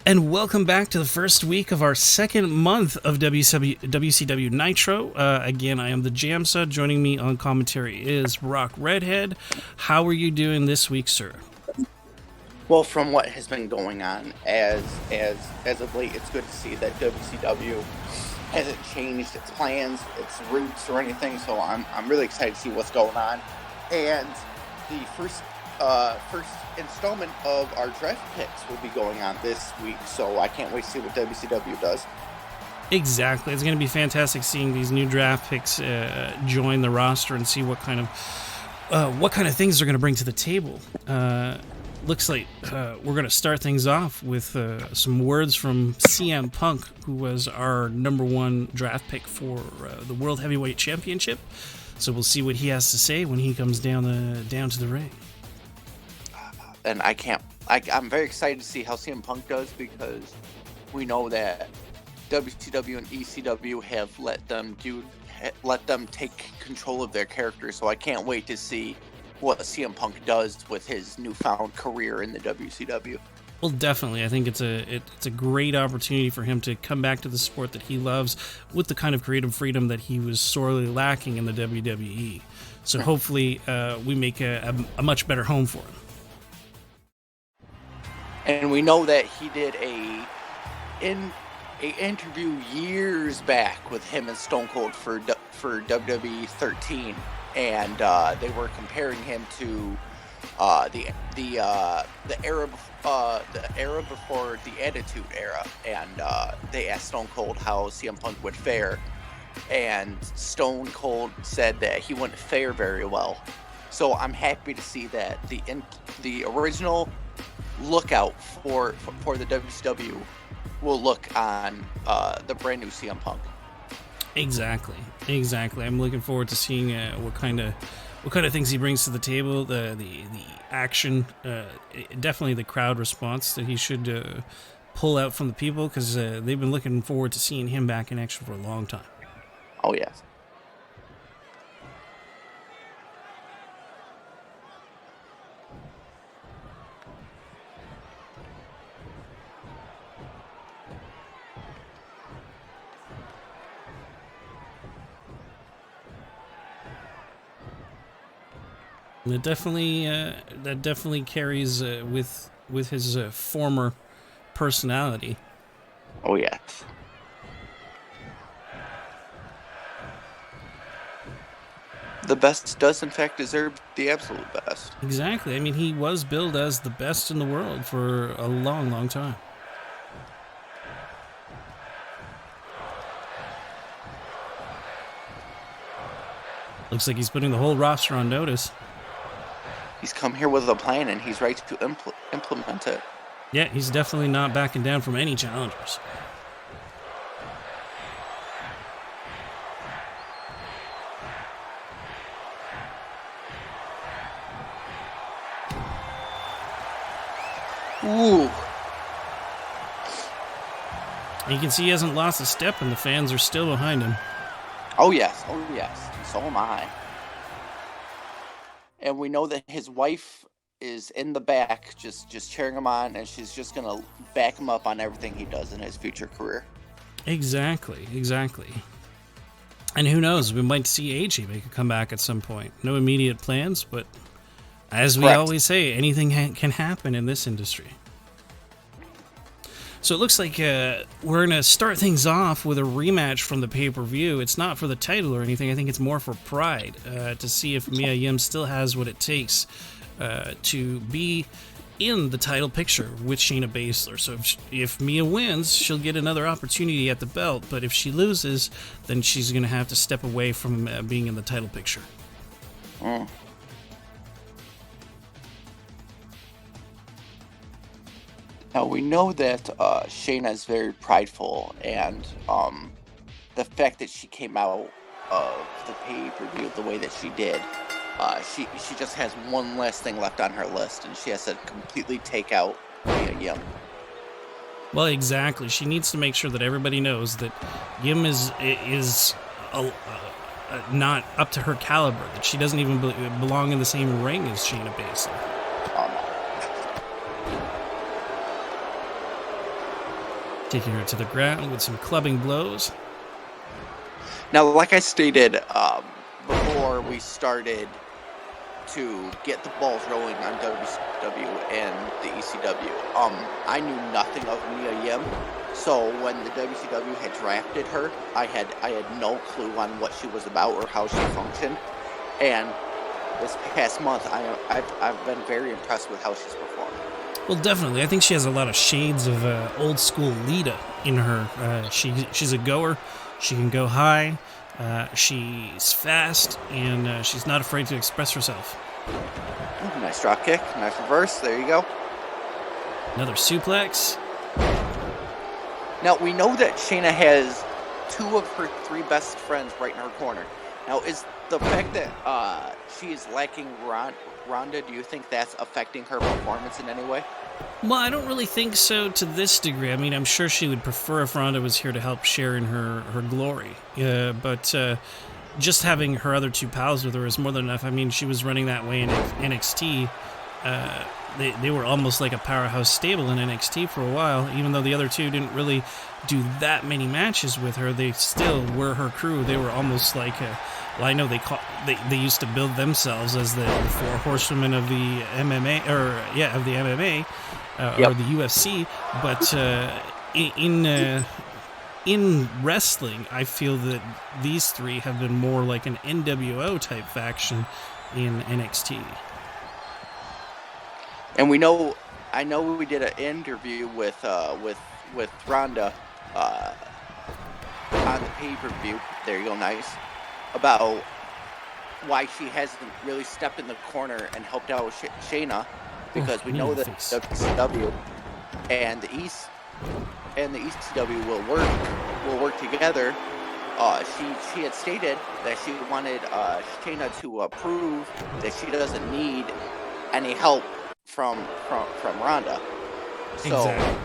And welcome back to the first week of our second month of WCW Nitro. Again, I am the JamSaw. Joining me on commentary is Redhead. How are you doing this week, sir? Well, from what has been going on as of late, it's good to see that WCW hasn't changed its plans, its routes, or anything. So I'm really excited to see what's going on. And the first installment of our draft picks will be going on this week. So I can't wait to see what WCW does. Exactly. It's going to be fantastic seeing these new draft picks join the roster and see what kind of things they're going to bring to the table. Looks like we're going to start things off with some words from CM Punk, who was our number one draft pick for the World Heavyweight Championship. So we'll see what he has to say when he comes down to the ring. And I'm very excited to see how CM Punk does, because we know that WCW and ECW have let them take control of their characters. So I can't wait to see what CM Punk does with his newfound career in the WCW. Well, definitely. I think it's a great opportunity for him to come back to the sport that he loves with the kind of creative freedom that he was sorely lacking in the WWE. So hopefully we make a much better home for him. And we know that he did a interview years back with him and Stone Cold for WWE 13, and they were comparing him to the era before the Attitude Era, and they asked Stone Cold how CM Punk would fare, and Stone Cold said that he wouldn't fare very well. So I'm happy to see that the original lookout for the WCW will look on the brand new CM Punk. Exactly. I'm looking forward to seeing what kind of things he brings to the table. The action, definitely the crowd response that he should pull out from the people, because they've been looking forward to seeing him back in action for a long time. Oh yes. That definitely carries with his former personality. Oh yes. The best does in fact deserve the absolute best. Exactly. I mean, he was billed as the best in the world for a long, long time. Looks like he's putting the whole roster on notice. He's come here with a plan, and he's ready to implement it. Yeah, he's definitely not backing down from any challengers. Ooh. And you can see he hasn't lost a step, and the fans are still behind him. Oh yes. So am I. And we know that his wife is in the back, just cheering him on, and she's just gonna back him up on everything he does in his future career. Exactly. And who knows, we might see AJ make a comeback at some point. No immediate plans, but as we always say, anything can happen in this industry. So it looks like we're going to start things off with a rematch from the pay-per-view. It's not for the title or anything. I think it's more for pride, to see if Mia Yim still has what it takes to be in the title picture with Shayna Baszler. So if Mia wins, she'll get another opportunity at the belt, but if she loses, then she's going to have to step away from being in the title picture. Mm. Now, we know that Shayna is very prideful, and the fact that she came out of the pay-per-view the way that she did, she just has one last thing left on her list, and she has to completely take out Mia Yim. Well, exactly. She needs to make sure that everybody knows that Yim is not up to her caliber, that she doesn't even belong in the same ring as Shayna Baszler. Taking her to the ground with some clubbing blows. Now, like I stated before we started to get the balls rolling on WCW and the ECW, I knew nothing of Mia Yim, so when the WCW had drafted her, I had no clue on what she was about or how she functioned, and this past month I've been very impressed with how she's performed. Well, definitely. I think she has a lot of shades of old school Lita in her. She's a goer. She can go high. She's fast, and she's not afraid to express herself. Nice drop kick. Nice reverse. There you go. Another suplex. Now, we know that Shayna has 2 of her 3 best friends right in her corner. Now, is the fact that she is lacking Ronda, do you think that's affecting her performance in any way? Well, I don't really think so to this degree. I mean, I'm sure she would prefer if Ronda was here to help share in her glory. But just having her other 2 pals with her is more than enough. I mean, she was running that way in NXT. They were almost like a powerhouse stable in NXT for a while. Even though the other 2 didn't really do that many matches with her, they still were her crew. They were almost like well, I know they used to build themselves as the 4 horsewomen of the MMA, of the MMA, or the UFC. But in wrestling, I feel that these 3 have been more like an NWO type faction in NXT. And I know we did an interview with Ronda on the pay-per-view. There you go, nice. About why she hasn't really stepped in the corner and helped out Shayna, because we know that WCW and the ECW will work together. She had stated that she wanted Shayna to prove that she doesn't need any help from Ronda. So, exactly.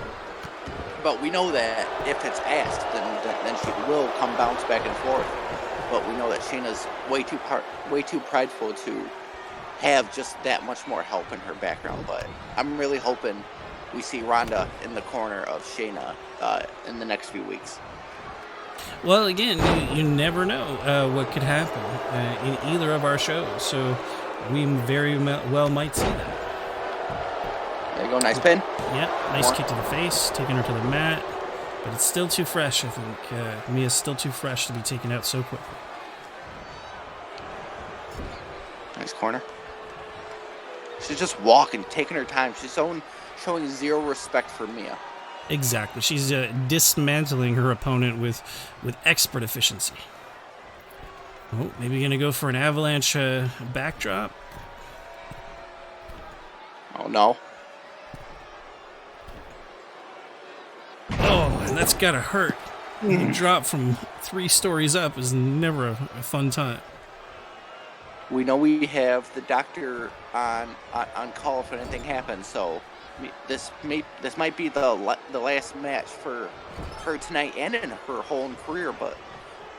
But we know that if it's asked, then she will bounce back and forth. But we know that Shayna's way too prideful to have just that much more help in her background. But I'm really hoping we see Ronda in the corner of Shayna in the next few weeks. Well, again, you never know what could happen in either of our shows, so we very well might see that. There you go, nice pin. Yep, nice kick to the face, taking her to the mat. But it's still too fresh, I think. Mia's still too fresh to be taken out so quickly. Nice corner. She's just walking, taking her time. She's showing zero respect for Mia. Exactly. She's dismantling her opponent with expert efficiency. Oh, maybe going to go for an avalanche backdrop. Oh, no. Oh, and that's got to hurt. The drop from 3 stories up is never a fun time. We know we have the doctor on call if anything happens, so this might be the last match for her tonight and in her whole career, but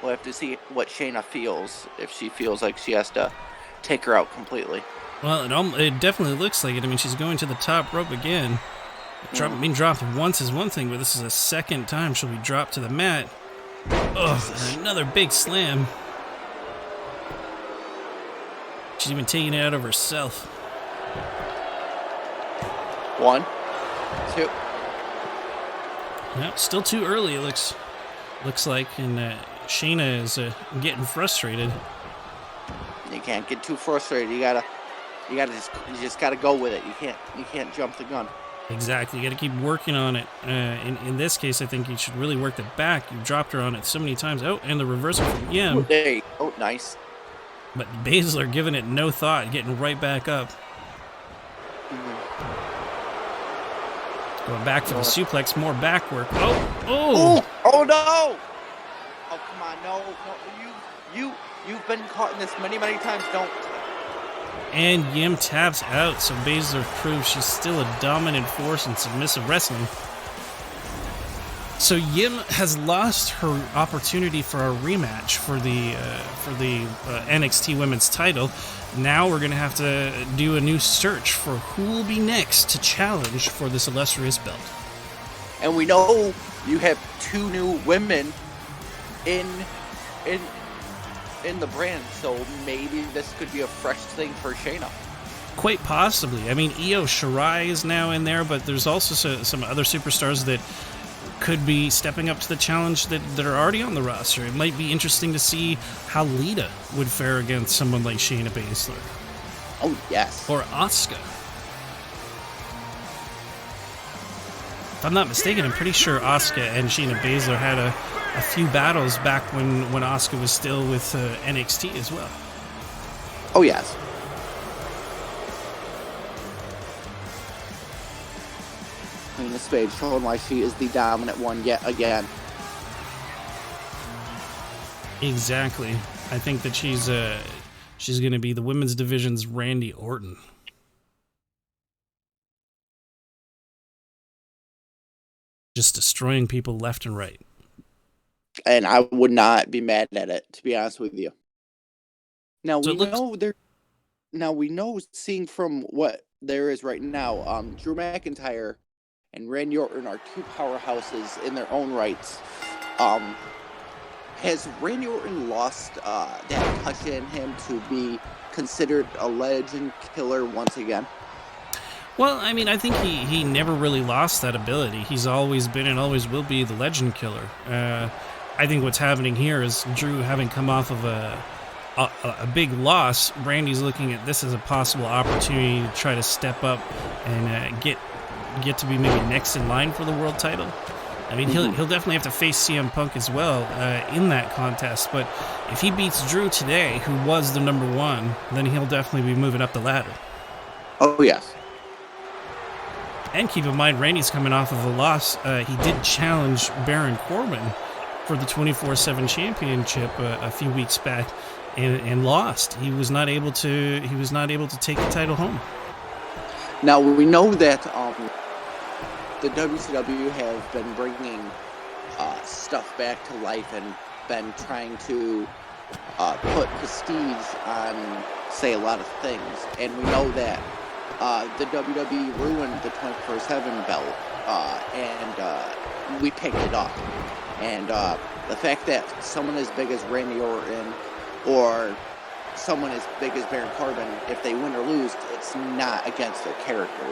we'll have to see what Shayna feels, if she feels like she has to take her out completely. Well, it definitely looks like it. I mean, she's going to the top rope again. Being dropped once is one thing, but this is a second time she'll be dropped to the mat. Oh, another big slam. She's even taking it out of herself. 1, 2. No, still too early. It looks like, and Shayna is getting frustrated. You can't get too frustrated. You just gotta go with it. You can't jump the gun. Exactly. You got to keep working on it. In this case, I think you should really work the back. You dropped her on it so many times. Oh, and the reversal from Yim. Oh, nice. But Baszler giving it no thought, getting right back up. Going back for the suplex, more back work. Oh no! Oh, come on, no, you've been caught in this many times. Don't. And Yim taps out, so Baszler proves she's still a dominant force in submissive wrestling. So Yim has lost her opportunity for a rematch for the NXT Women's title. Now we're going to have to do a new search for who will be next to challenge for this illustrious belt. And we know you have 2 new women in the brand, so maybe this could be a fresh thing for Shayna. Quite possibly. I mean, Io Shirai is now in there, but there's also some other superstars that could be stepping up to the challenge that are already on the roster. It might be interesting to see how Lita would fare against someone like Shayna Baszler. Oh, yes. Or Asuka. If I'm not mistaken, I'm pretty sure Asuka and Shayna Baszler had a few battles back when Asuka was still with NXT as well. Oh, yes. Queen of Spades showing why she is the dominant one yet again. Exactly. I think that she's going to be the women's division's Randy Orton. Just destroying people left and right. And I would not be mad at it, to be honest with you. Now So we know seeing from what there is right now, Drew McIntyre and Randy Orton are 2 powerhouses in their own rights. Has Randy Orton lost that touch in him to be considered a legend killer once again? Well, I mean, I think he never really lost that ability. He's always been and always will be the legend killer. I think what's happening here is Drew having come off of a big loss. Randy's looking at this as a possible opportunity to try to step up and get to be maybe next in line for the world title. I mean, he'll definitely have to face CM Punk as well in that contest. But if he beats Drew today, who was the number 1, then he'll definitely be moving up the ladder. Oh, yes. And keep in mind, Randy's coming off of a loss. He did challenge Baron Corbin for the 24/7 championship a few weeks back, and lost. He was not able to take the title home. Now we know that the WCW have been bringing stuff back to life and been trying to put prestige on, say, a lot of things. And we know that the WWE ruined the 24/7 belt, and we picked it up. And the fact that someone as big as Randy Orton or someone as big as Baron Corbin, if they win or lose, it's not against their character.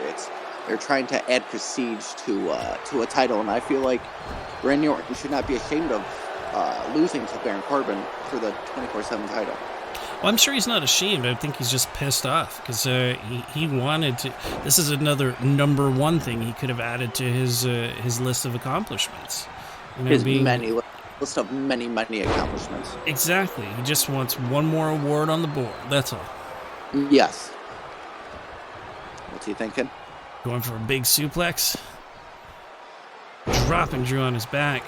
They're trying to add prestige to a title, and I feel like Randy Orton should not be ashamed of losing to Baron Corbin for the 24/7 title. Well, I'm sure he's not ashamed. I think he's just pissed off because he wanted to. This is another number 1 thing he could have added to his list of accomplishments. His list of many accomplishments. Exactly. He just wants one more award on the board. That's all. Yes. What's he thinking? Going for a big suplex. Dropping Drew on his back.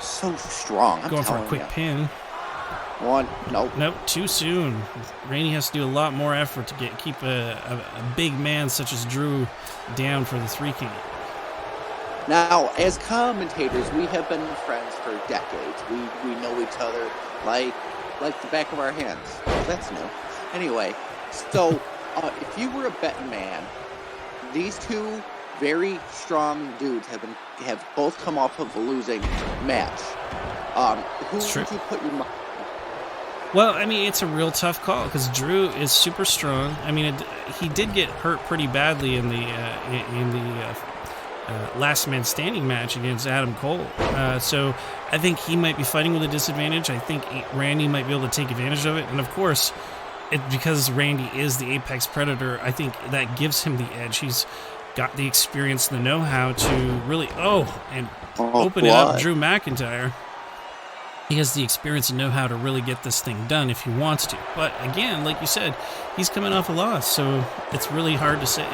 So strong. Going for a quick pin. One. Nope. Nope. Too soon. Randy has to do a lot more effort to keep a big man such as Drew down for the 3 count. Now, as commentators, we have been friends for decades. We know each other like the back of our hands. That's new. Anyway, so if you were a betting man, these 2 very strong dudes have both come off of a losing match. Who would you put your money on? Well, I mean, it's a real tough call because Drew is super strong. I mean, he did get hurt pretty badly in the last man standing match against Adam Cole. So I think he might be fighting with a disadvantage. I think Randy might be able to take advantage of it. And of course, because Randy is the apex predator, I think that gives him the edge. He's got the experience, the know-how to really, open it up Drew McIntyre. He has the experience and know-how to really get this thing done if he wants to. But again, like you said, he's coming off a loss, so it's really hard to say.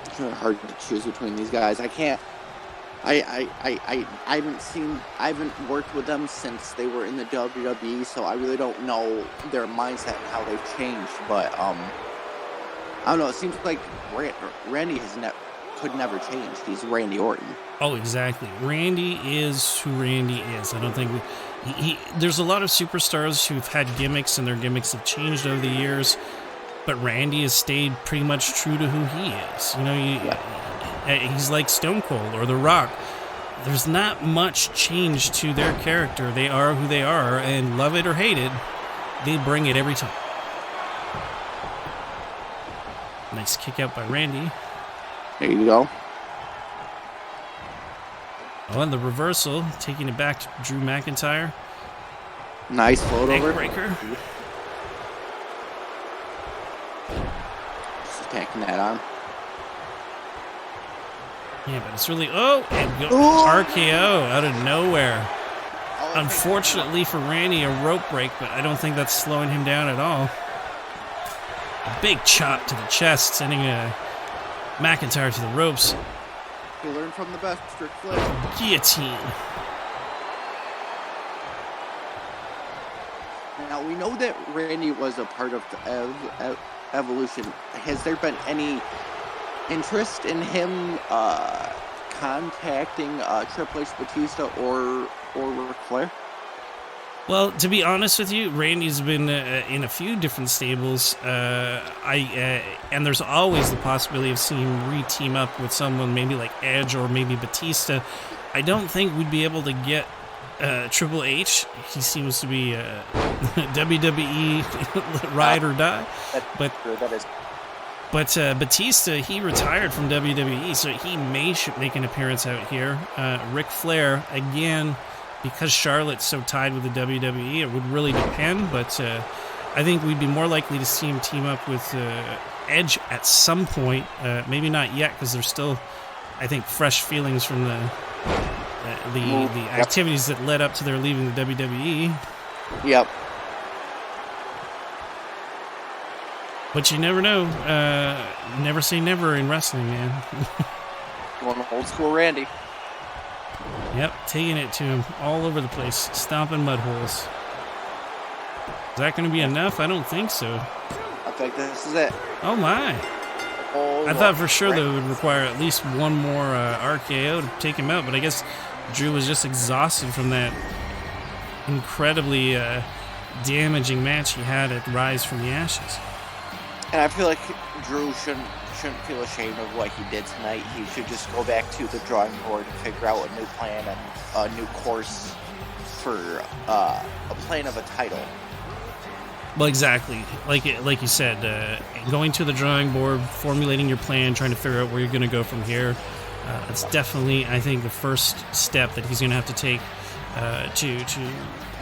It's really hard to choose between these guys. I can't. I haven't worked with them since they were in the WWE, so I really don't know their mindset and how they've changed. But I don't know. It seems like Randy could never change. He's Randy Orton. Oh, exactly. Randy is who Randy is. I don't think there's a lot of superstars who've had gimmicks, and their gimmicks have changed over the years. But Randy has stayed pretty much true to who he is. You know, He's like Stone Cold or The Rock. There's not much change to their character. They are who they are, and love it or hate it, they bring it every time. Nice kick out by Randy. There you go. Oh, and the reversal, taking it back to Drew McIntyre. Nice float over. Breaker. Just attacking that on. Yeah, but it's really... Oh, and RKO out of nowhere. Unfortunately for Randy, a rope break, but I don't think that's slowing him down at all. A big chop to the chest, sending McIntyre to the ropes. You learn from the best, Ric Flair. Guillotine. Now, we know that Randy was a part of the Evolution. Has there been any interest in him contacting Triple H, Batista, or Ric Flair? Well, to be honest with you, Randy's been in a few different stables. And there's always the possibility of seeing him re-team up with someone maybe like Edge or maybe Batista. I don't think we'd be able to get Triple H. He seems to be WWE ride or die. But Batista, he retired from WWE, so he may make an appearance out here. Ric Flair, again, because Charlotte's so tied with the WWE, it would really depend, but I think we'd be more likely to see him team up with Edge at some point. Maybe not yet, because there's still, I think, fresh feelings from the activities that led up to their leaving the WWE. Yep. But you never know. Never say never in wrestling, man. Going old school Randy. Yep, taking it to him all over the place, stomping mud holes. Is that going to be enough? I don't think so. I think this is it. Oh my. Oh, I thought for sure that it would require at least one more RKO to take him out, but I guess Drew was just exhausted from that incredibly damaging match he had at Rise from the Ashes. And I feel like Drew shouldn't feel ashamed of what he did tonight. He should just go back to the drawing board and figure out a new plan and a new course for a plan of a title. Well, exactly. Like you said, going to the drawing board, formulating your plan, trying to figure out where you're going to go from here. It's definitely, I think, the first step that he's going to have to take to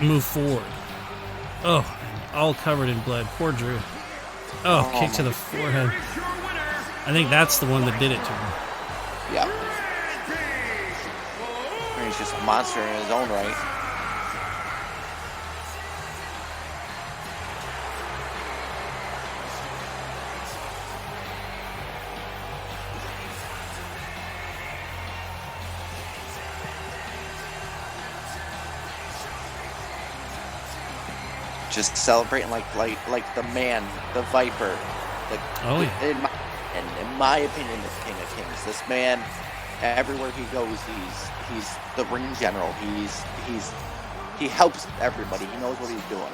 move forward. Oh, all covered in blood. Poor Drew. Oh, kick to the forehead. I think that's the one that did it to him. Yeah. He's just a monster in his own right. Just celebrating like the man, the Viper. In my opinion, the King of Kings. This man, everywhere he goes, he's the ring general. He helps everybody. He knows what he's doing.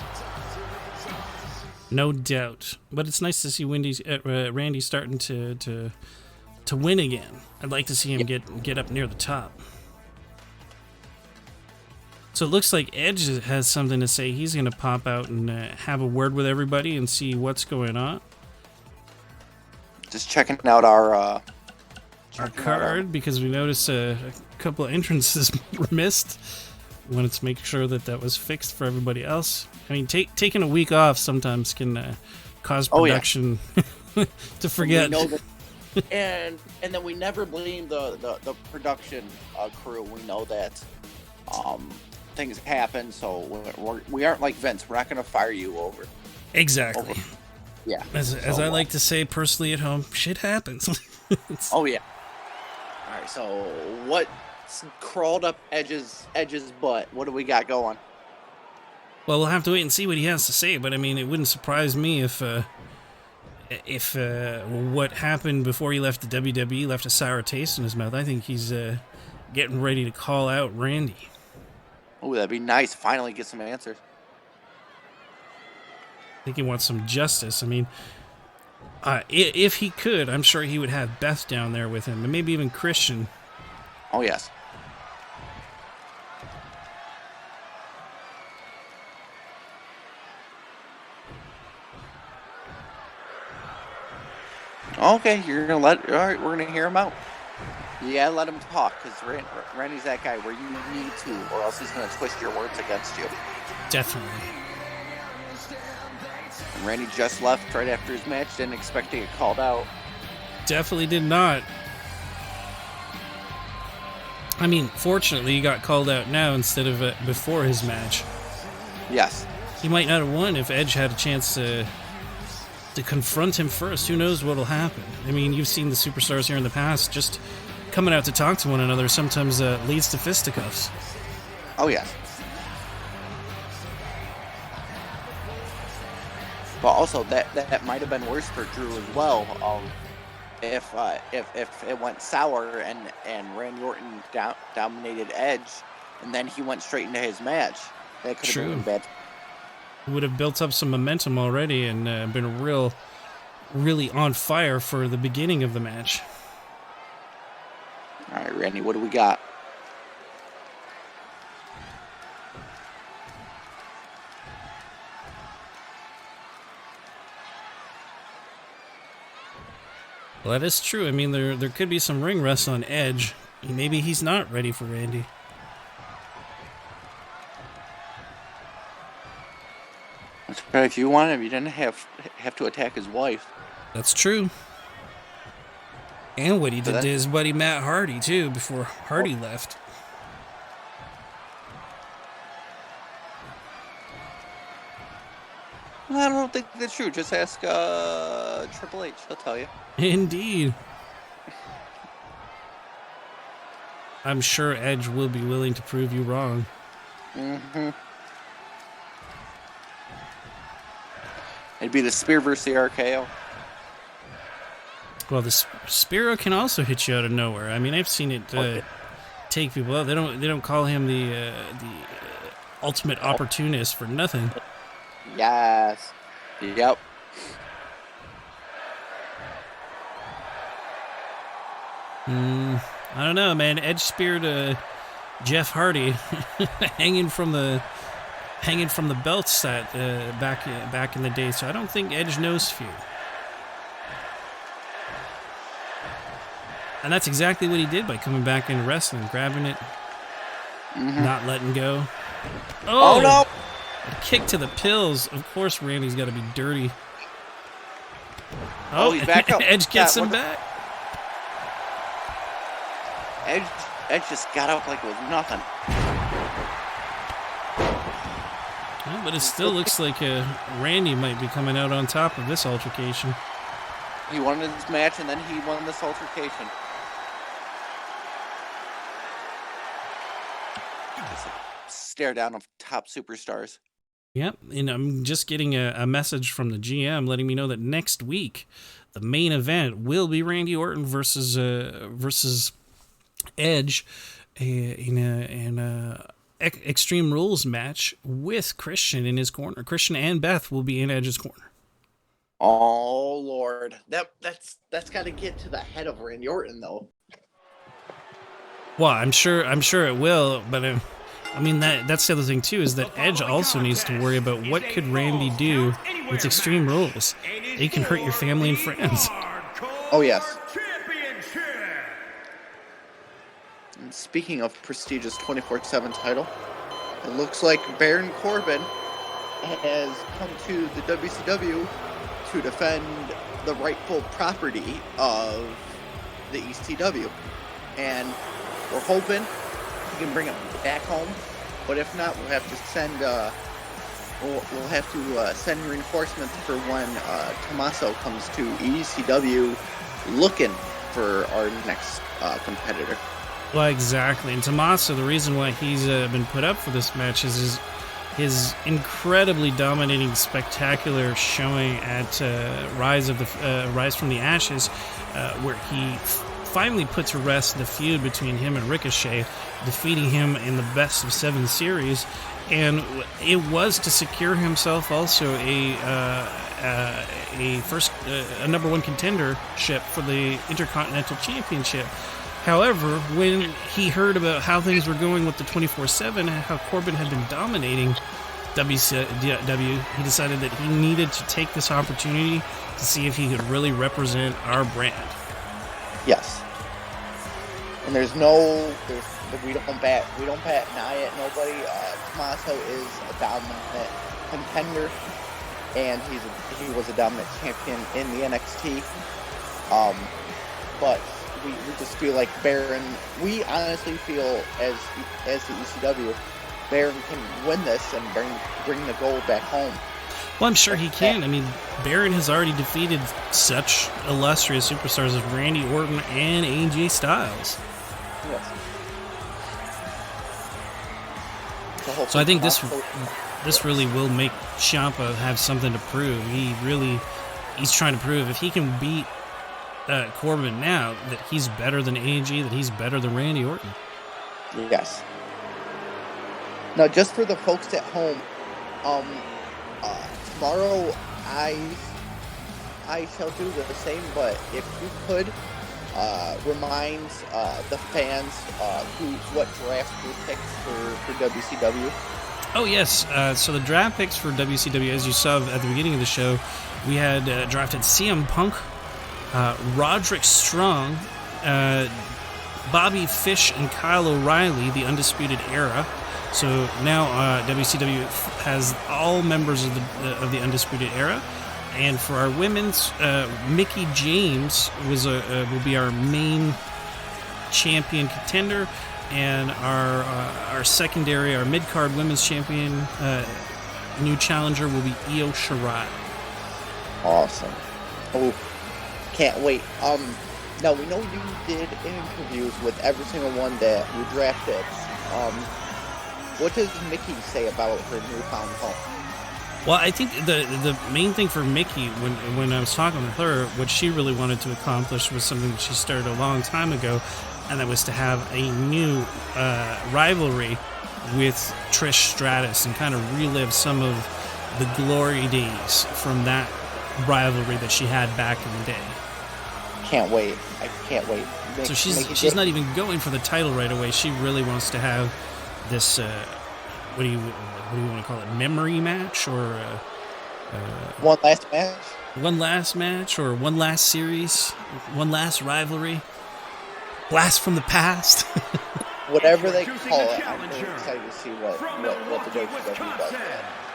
No doubt. But it's nice to see Randy starting to win again. I'd like to see him get up near the top. So it looks like Edge has something to say. He's going to pop out and have a word with everybody and see what's going on. Just checking out our card, because we noticed a couple of entrances were missed. We wanted to make sure that was fixed for everybody else. I mean, taking a week off sometimes can cause production to forget. We know that, and then we never blame the production crew. We know that things happen, so we aren't like Vince. We're not going to fire you over. Exactly. Yeah. As I like to say personally at home, shit happens. Oh yeah. All right. So what crawled up Edge's butt? What do we got going? Well, we'll have to wait and see what he has to say. But I mean, it wouldn't surprise me if what happened before he left the WWE left a sour taste in his mouth. I think he's getting ready to call out Randy. Oh, that'd be nice. Finally get some answers. I think he wants some justice. I mean, If he could, I'm sure he would have Beth down there with him, and maybe even Christian. Oh, yes. Okay, you're gonna all right, we're gonna hear him out. Yeah, let him talk, because Randy's that guy where you need to, or else he's gonna twist your words against you. Definitely. And Randy just left right after his match, didn't expect to get called out. Definitely did not. I mean, fortunately, he got called out now instead of before his match. Yes. He might not have won if Edge had a chance to confront him first. Who knows what'll happen? I mean, you've seen the superstars here in the past. Just coming out to talk to one another sometimes leads to fisticuffs. Oh, yes. But also, that might have been worse for Drew as well. If it went sour and Randy Orton dominated Edge, and then he went straight into his match, that could have been bad. Would have built up some momentum already and been really on fire for the beginning of the match. All right, Randy, what do we got? Well, that is true. I mean, there could be some ring rust on Edge. Maybe he's not ready for Randy. That's right. If you want him, you didn't have to attack his wife. That's true. And what he did to his buddy Matt Hardy, too, before Hardy left. I don't think that's true. Just ask Triple H. He'll tell you. Indeed. I'm sure Edge will be willing to prove you wrong. Mm-hmm. It'd be the spear versus the RKO. Well, the Spear can also hit you out of nowhere. I mean, I've seen it take people out. They don't call him the ultimate opportunist for nothing. Yes. Yep. I don't know, man. Edge speared Jeff Hardy hanging from the belt set back in the day. So I don't think Edge knows fear. And that's exactly what he did by coming back into wrestling, grabbing it, not letting go. Oh no! A kick to the pills. Of course, Randy's got to be dirty. Oh, he's back up. Edge gets him back. Edge just got up like it was nothing. Well, but it still looks like Randy might be coming out on top of this altercation. He won this match, and then he won this altercation. Just a stare down of top superstars. Yep, and I'm just getting a message from the GM letting me know that next week the main event will be Randy Orton versus Edge in an Extreme Rules match with Christian in his corner. Christian and Beth will be in Edge's corner. Oh Lord, that's got to get to the head of Randy Orton though. Well, I'm sure it will, but I mean that's the other thing too is that Edge also needs to worry about what could Randy do with Extreme Rules. They can hurt your family and friends. Oh yes. And speaking of prestigious 24/7 title, it looks like Baron Corbin has come to the WCW to defend the rightful property of the ECW, and we're hoping he can bring it back home. But if not, we'll have to send reinforcements for when Tomasso comes to ECW, looking for our next competitor. Well, exactly. And Tomasso, the reason why he's been put up for this match is his incredibly dominating, spectacular showing at Rise from the Ashes, where he finally put to rest the feud between him and Ricochet, defeating him in the Best of 7 series, and it was to secure himself also a number one contendership for the Intercontinental Championship. However, when he heard about how things were going with the 24/7, how Corbin had been dominating WCW, he decided that he needed to take this opportunity to see if he could really represent our brand. Yes. And we don't bat an eye at nobody. Tomasso is a dominant contender, and he was a dominant champion in the NXT. But we just feel like Baron. We honestly feel as the ECW, Baron can win this and bring the gold back home. Well, I'm sure he can. I mean, Baron has already defeated such illustrious superstars as Randy Orton and AJ Styles. Yes. So I think this really will make Ciampa have something to prove. He's trying to prove if he can beat Corbin now, that he's better than AJ, that he's better than Randy Orton. Yes. Now, just for the folks at home, tomorrow I shall do the same, but if you could remind the fans what drafts were picked for WCW. Oh, yes. So the draft picks for WCW, as you saw at the beginning of the show, we had drafted CM Punk, Roderick Strong, Bobby Fish, and Kyle O'Reilly, the Undisputed Era. So now WCW has all members of the Undisputed Era. And for our women's, Mickie James will be our main champion contender, and our secondary, our mid-card women's champion, new challenger will be Io Shirai. Awesome. Oh, can't wait. Now we know you did interviews with every single one that you drafted. What does Mickie say about her newfound home? Well, I think the main thing for Mickie, when I was talking with her, what she really wanted to accomplish was something that she started a long time ago, and that was to have a new rivalry with Trish Stratus and kind of relive some of the glory days from that rivalry that she had back in the day. Can't wait. I can't wait. So she's not even going for the title right away. She really wants to have this, what do you want to call it, memory match, or one last match? One last match, or one last series, one last rivalry, blast from the past. Whatever they call it, I'm very excited to see what the WCW does.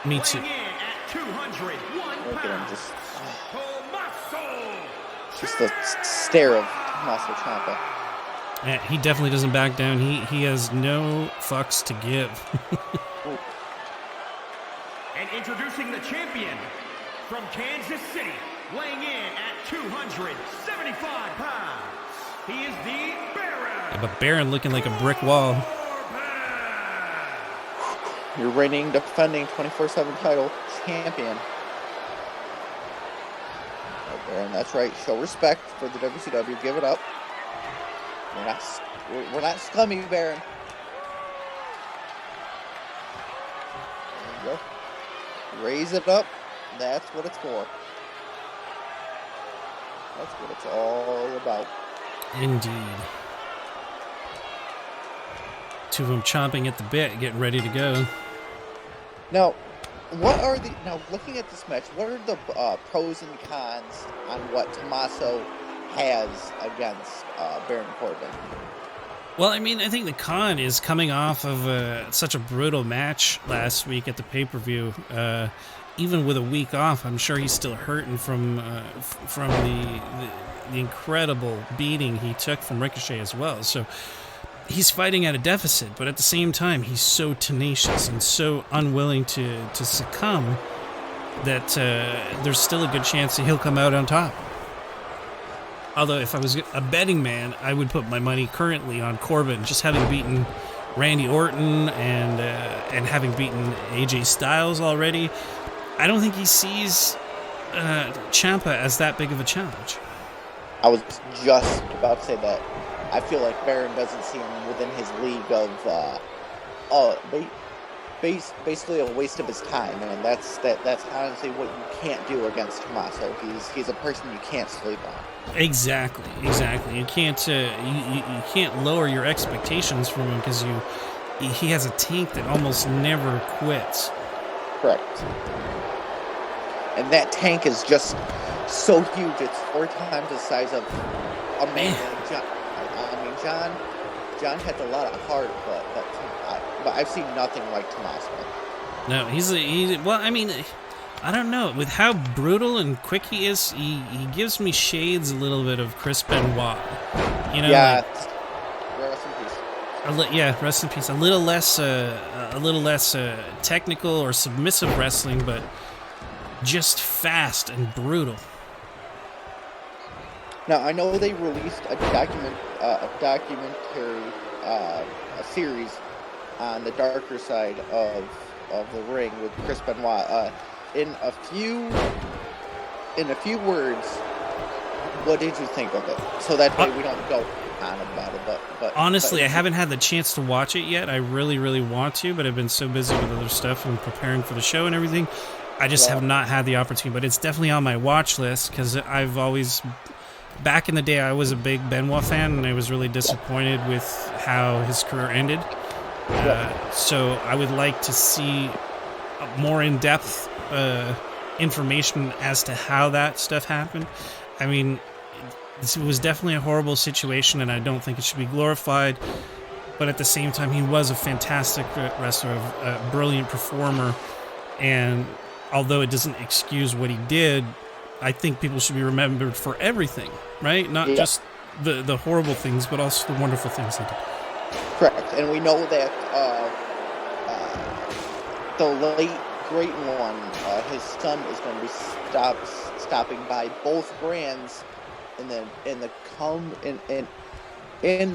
Me too. Look at him, just the stare of Tomasso Ciampa. Yeah, he definitely doesn't back down. He has no fucks to give. And introducing the champion from Kansas City, weighing in at 275 pounds, he is the Baron. Yeah, but Baron looking like a brick wall. Your reigning, defending 24/7 title champion. Oh, Baron, that's right. Show respect for the WCW. Give it up. We're not scummy, Baron. There you go. Raise it up. That's what it's for. That's what it's all about. Indeed. Two of them chomping at the bit, getting ready to go. Now, looking at this match, what are the pros and cons on what Tomasso has against Baron Corbin? Well, I mean, I think the con is coming off of such a brutal match last week at the pay-per-view. Even with a week off, I'm sure he's still hurting from the incredible beating he took from Ricochet as well. So he's fighting at a deficit, but at the same time, he's so tenacious and so unwilling to succumb that there's still a good chance that he'll come out on top. Although, if I was a betting man, I would put my money currently on Corbin, just having beaten Randy Orton and having beaten AJ Styles already. I don't think he sees Ciampa as that big of a challenge. I was just about to say that. I feel like Baron doesn't see him within his league of basically a waste of his time, and that's honestly what you can't do against Tomasso. He's a person you can't sleep on. Exactly. You can't you can't lower your expectations from him because he has a tank that almost never quits. Correct. And that tank is just so huge. It's 4 times the size of a man like John. I mean, John has a lot of heart, but I've seen nothing like Tomasso. No, well, I mean, I don't know. With how brutal and quick he is, he gives me shades a little bit of Chris Benoit. You know, yeah. Like, rest in peace. A little less technical or submissive wrestling, but just fast and brutal. Now I know they released a documentary, a series on the darker side of the ring with Chris Benoit. In a few words, what did you think of it? So that way we don't go on about it. But honestly, I haven't had the chance to watch it yet. I really, really want to, but I've been so busy with other stuff and preparing for the show and everything. I just have not had the opportunity. But it's definitely on my watch list because I've always, back in the day, I was a big Benoit fan, and I was really disappointed with how his career ended. So I would like to see more in-depth information as to how that stuff happened. I mean, it was definitely a horrible situation, and I don't think it should be glorified. But at the same time, he was a fantastic wrestler, a brilliant performer. And although it doesn't excuse what he did, I think people should be remembered for everything, right? Not just the horrible things, but also the wonderful things he did. Correct. And we know that the late great one, his son is going to be stopping by both brands in the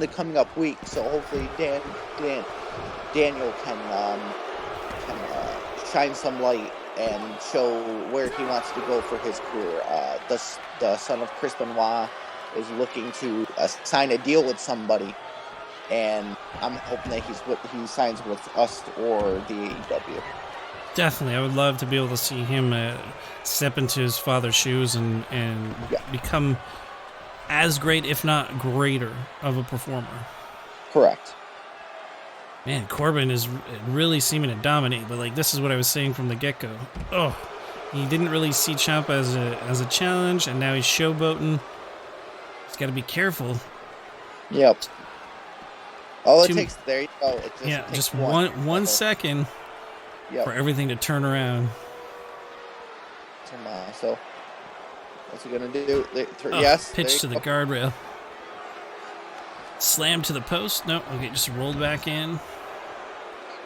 coming up week. So hopefully Daniel can shine some light and show where he wants to go for his career. The son of Chris Benoit is looking to sign a deal with somebody, and I'm hoping that he signs with us or the AEW. Definitely, I would love to be able to see him step into his father's shoes and become as great, if not greater, of a performer. Correct. Man, Corbin is really seeming to dominate, but like this is what I was saying from the get-go. Oh, he didn't really see Ciampa as a challenge, and now he's showboating. He's got to be careful. Yep. All it takes, there you go. Just one second for everything to turn around. So, what's he gonna do? Pitch to the guardrail. Slam to the post. Nope. Okay, just rolled back in.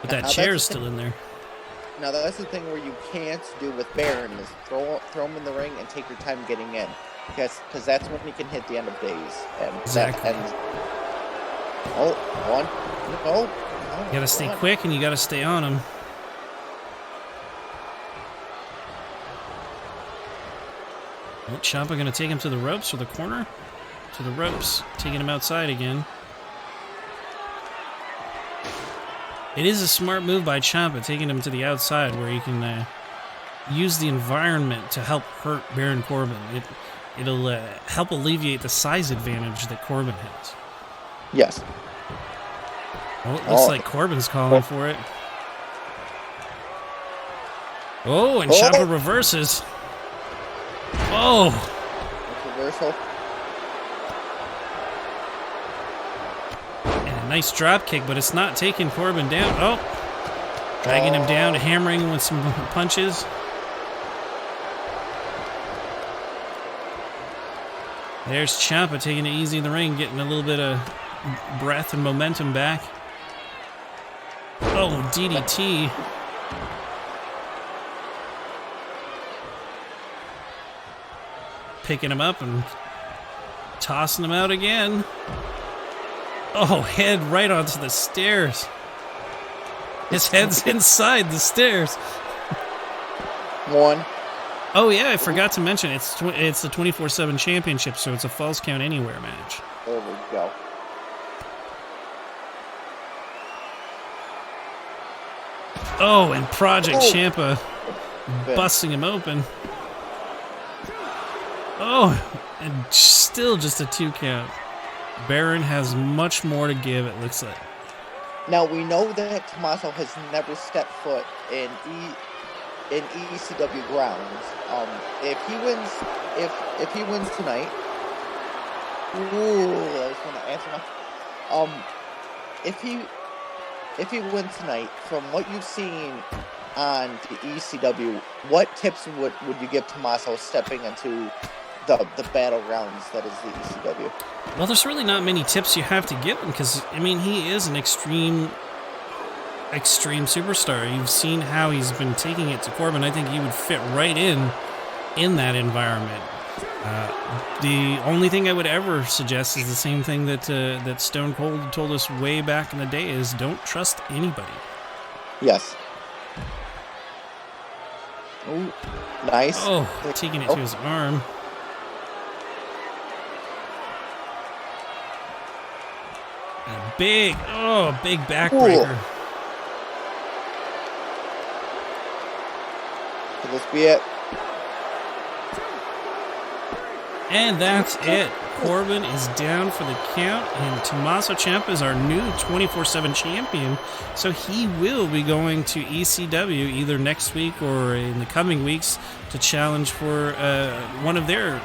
But that chair is still in there. Now that's the thing where you can't do with Baron is throw him in the ring and take your time getting in, because that's when he can hit the end of days. And exactly. You gotta stay quick and you gotta stay on him. Well, Ciampa gonna take him to the ropes or the corner? To the ropes, taking him outside again. It is a smart move by Ciampa, taking him to the outside where he can use the environment to help hurt Baron Corbin. It'll help alleviate the size advantage that Corbin has. Yes. Well, it looks like Corbin's calling for it. Oh, and Ciampa reverses. Oh! Reversal. And a nice drop kick, but it's not taking Corbin down. Oh! Dragging him down, hammering him with some punches. There's Ciampa taking it easy in the ring, getting a little bit of breath and momentum back. Oh, DDT. Picking him up and tossing him out again. Oh, head right onto the stairs. His head's inside the stairs. One. Oh yeah, I forgot to mention it's the 24/7 championship, so it's a falls count anywhere match. There we go. Oh, and Project Ciampa Good. busting him open. Oh, and still just a 2 count. Baron has much more to give, it looks like. Now we know that Tomasso has never stepped foot in ECW grounds. If he wins tonight, I just want to answer my. If he wins tonight, from what you've seen on the ECW, what tips would you give Tomasso stepping into the battlegrounds that is the ECW? Well, there's really not many tips you have to give him because, I mean, he is an extreme superstar. You've seen how he's been taking it to Corbin. I think he would fit right in that environment. The only thing I would ever suggest is the same thing that Stone Cold told us way back in the day is don't trust anybody. Yes. Ooh, nice. Oh, taking it to his arm. And a big backbreaker. Cool. Could this be it? And that's it. Corbin is down for the count, and Tommaso Ciampa is our new 24/7 champion. So he will be going to ECW either next week or in the coming weeks to challenge for one of their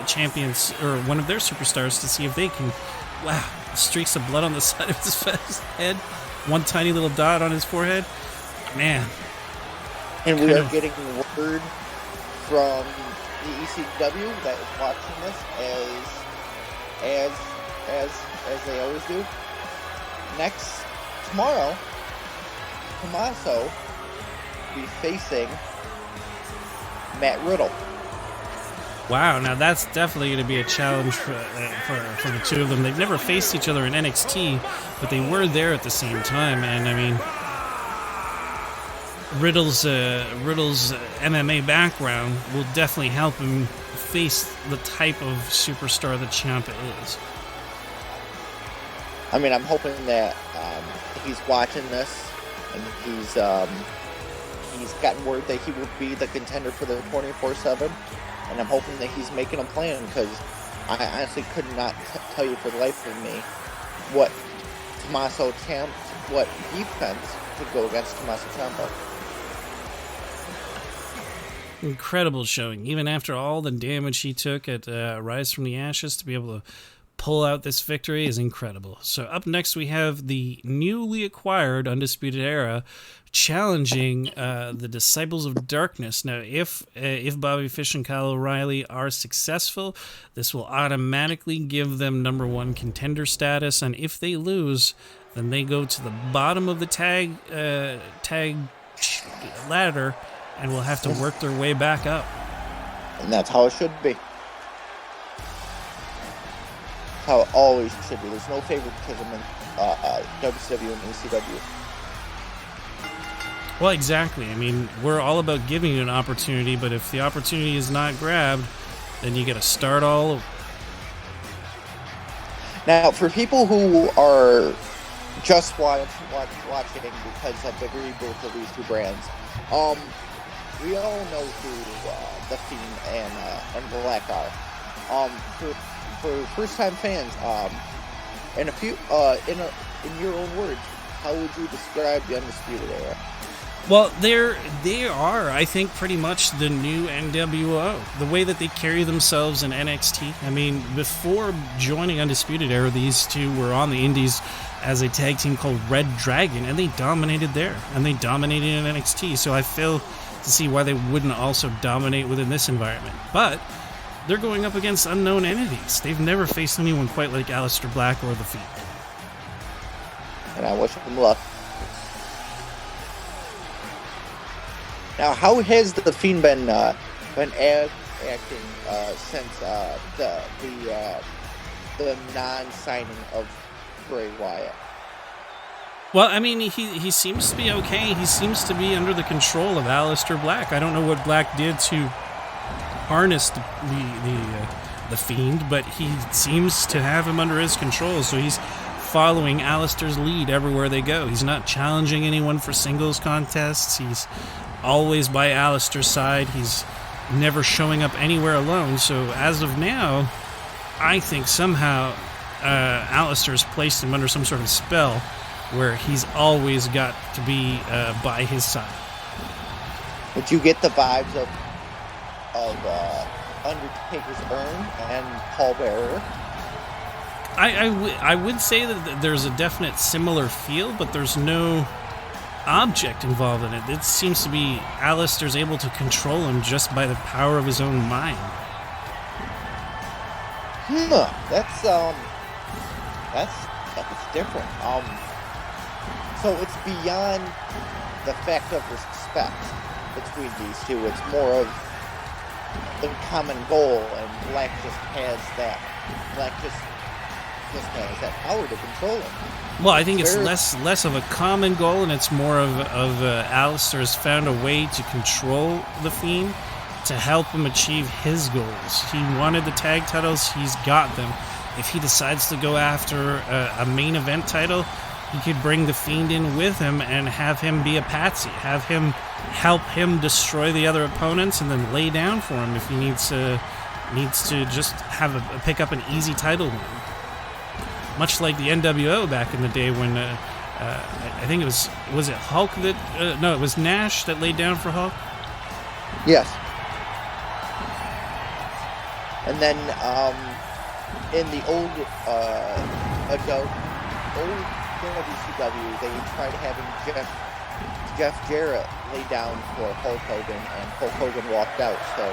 champions or one of their superstars to see if they can. Wow, streaks of blood on the side of his head, one tiny little dot on his forehead. Man. And we are getting word from the ECW that is watching this as they always do. Tomorrow, Tomasso will be facing Matt Riddle. Wow, now that's definitely going to be a challenge for the two of them. They've never faced each other in NXT, but they were there at the same time. And I mean, Riddle's MMA background will definitely help him face the type of superstar that Ciampa is. I mean, I'm hoping that he's watching this and he's gotten word that he will be the contender for the 24/7, and I'm hoping that he's making a plan because I honestly could not tell you for the life of me what defense to go against Tommaso Ciampa. Incredible showing. Even after all the damage he took at Rise from the Ashes, to be able to pull out this victory is incredible. So up next we have the newly acquired Undisputed Era challenging the Disiples of Darkness. Now, if Bobby Fish and Kyle O'Reilly are successful, this will automatically give them #1 contender status, and if they lose, then they go to the bottom of the tag ladder and will have to work their way back up. And that's how it should be. How it always should be. There's no favoritism in WCW and ECW. Well, exactly. I mean, we're all about giving you an opportunity, but if the opportunity is not grabbed, then you got to start all over. Now, for people who are just watching because of the rebirth of these two brands, we all know who The Fiend and Black are. For first-time fans, in your own words, how would you describe the Undisputed Era? Well, they are, I think, pretty much the new NWO. The way that they carry themselves in NXT. I mean, before joining Undisputed Era, these two were on the Indies as a tag team called Red Dragon, and they dominated there, and they dominated in NXT. So I fail to see why they wouldn't also dominate within this environment. But they're going up against unknown entities. They've never faced anyone quite like Aleister Black or The Fiend. And I wish them luck. Now, how has The Fiend been acting since the non-signing of Bray Wyatt? Well, I mean, he seems to be okay. He seems to be under the control of Aleister Black. I don't know what Black did to harness the Fiend, but he seems to have him under his control. So he's following Alistair's lead everywhere they go. He's not challenging anyone for singles contests. He's always by Alistair's side. He's never showing up anywhere alone. So as of now, I think somehow Alistair's placed him under some sort of spell where he's always got to be by his side. But you get the vibes of Undertaker's urn and Paul Bearer. I would say that there's a definite similar feel, but there's no object involved in it. It seems to be Alistair's able to control him just by the power of his own mind. That's different. So it's beyond the fact of respect between these two. It's more of the common goal, and Black just has that. Black just has that power to control him. Well, I think it's less of a common goal, and it's more of Alistair's found a way to control the Fiend to help him achieve his goals. He wanted the tag titles, he's got them. If he decides to go after a main event title, he could bring the Fiend in with him and have him be a patsy, have him help him destroy the other opponents, and then lay down for him if he needs to just have pick up an easy title win. Much like the NWO back in the day when I think it was it Hulk that no, it was Nash that laid down for Hulk. Yes. And then in the old WCW, they tried having Jeff Jarrett lay down for Hulk Hogan, and Hulk Hogan walked out. So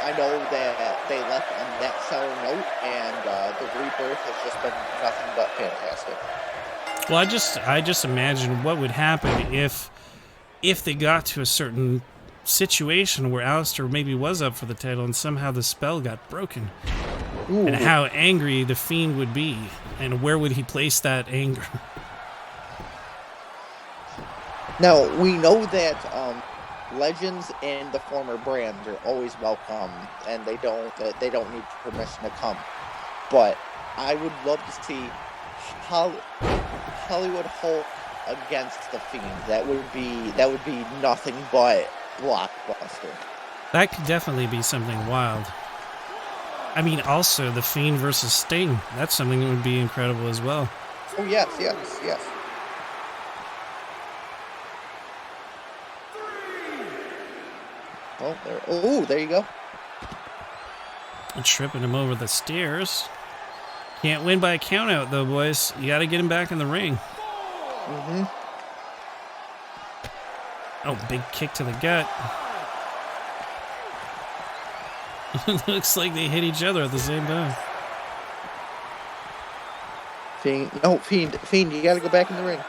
I know that they left on that sour note, and the rebirth has just been nothing but fantastic. Well, I just imagine what would happen if they got to a certain situation where Alistair maybe was up for the title and somehow the spell got broken. Ooh. And how angry the Fiend would be, and where would he place that anger? Now, we know that legends and the former brands are always welcome, and they don't need permission to come. But I would love to see Hollywood Hulk against the Fiend. That would be nothing but blockbuster. That could definitely be something wild. I mean, also the Fiend versus Sting. That's something that would be incredible as well. Oh yes. There you go. And tripping him over the stairs. Can't win by a count out though, boys. You got to get him back in the ring. Mm-hmm. Oh, big kick to the gut. It looks like they hit each other at the same time. Fiend, you got to go back in the ring.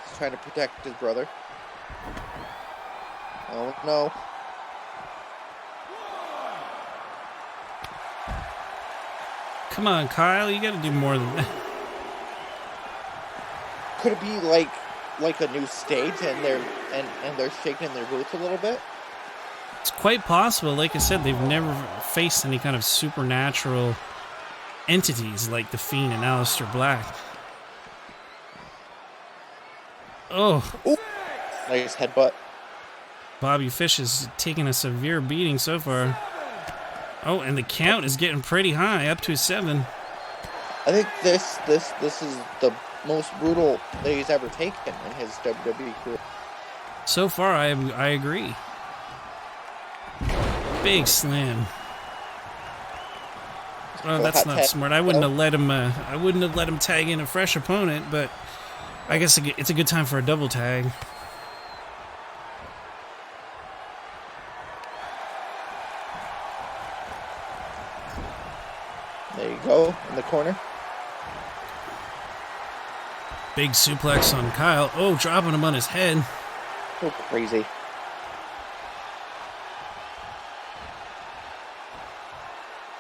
He's trying to protect his brother. Oh no. Come on, Kyle, you gotta do more than that. Could it be like a new stage and they're shaking their boots a little bit? It's quite possible. Like I said, they've never faced any kind of supernatural entities like the Fiend and Aleister Black. Oh. Ooh. Nice headbutt. Bobby Fish is taking a severe beating so far. Oh, and the count is getting pretty high, up to 7. I think this is the most brutal that he's ever taken in his WWE career. So far, I agree. Big slam. Oh, that's not smart. I wouldn't have let him. I wouldn't have let him tag in a fresh opponent, but I guess it's a good time for a double tag. There you go, in the corner. Big suplex on Kyle. Oh, dropping him on his head. So crazy.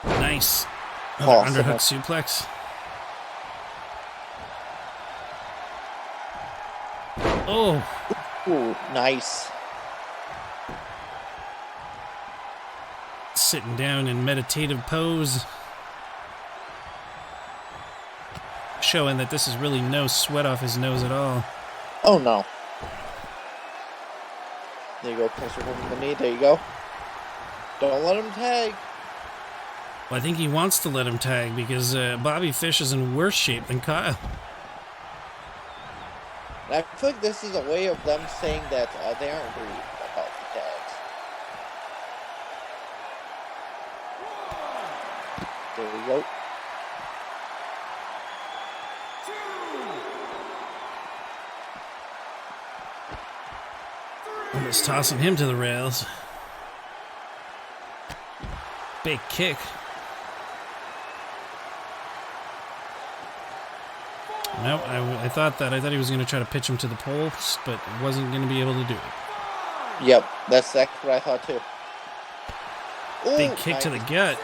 Nice. Another underhook suplex. Oh. Ooh, nice. Sitting down in meditative pose. showing that this is really no sweat off his nose at all. Oh no. There you go, pressure from the knee. There you go. Don't let him tag. Well, I think he wants to let him tag because Bobby Fish is in worse shape than Kyle. And I feel like this is a way of them saying that they aren't worried about the tags. There we go. Almost tossing him to the rails. Big kick. No, I thought he was going to try to pitch him to the post, but wasn't going to be able to do it. Yep, that's exactly what I thought too. Ooh, big kick to the gut.